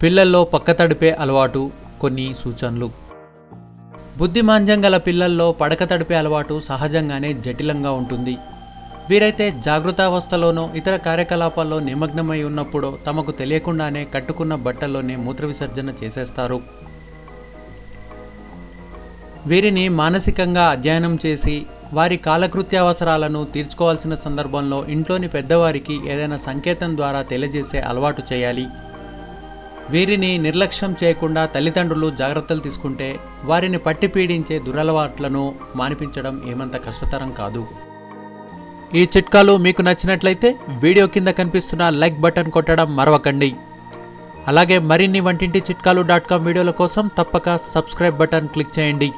పిల్లల్లో పక్కతడిపే అలవాటు కొన్ని సూచనలు. బుద్ధిమాంద్యం గల పిల్లల్లో పడక తడిపే అలవాటు సహజంగానే జటిలంగా ఉంటుంది. వీరైతే జాగృతావస్థలోనో ఇతర కార్యకలాపాల్లో నిమగ్నమై ఉన్నప్పుడో తమకు తెలియకుండానే కట్టుకున్న బట్టల్లోనే మూత్ర విసర్జన చేసేస్తారు. వీరిని మానసికంగా అధ్యయనం చేసి వారి కాలకృత్యావసరాలను తీర్చుకోవాల్సిన సందర్భంలో ఇంట్లోని పెద్దవారికి ఏదైనా సంకేతం ద్వారా తెలియజేసే అలవాటు చేయాలి. వీరిని నిర్లక్ష్యం చేయకుండా తల్లిదండ్రులు జాగ్రత్తలు తీసుకుంటే వారిని పట్టి పీడించే దురలవాట్లను మానిపించడం ఏమంత కష్టతరం కాదు. ఈ చిట్కాలు మీకు నచ్చినట్లయితే వీడియో కింద కనిపిస్తున్న లైక్ బటన్ కొట్టడం మరవకండి. అలాగే మరిన్ని వంటింటి చిట్కాలు.com వీడియోల కోసం తప్పక సబ్స్క్రైబ్ బటన్ క్లిక్ చేయండి.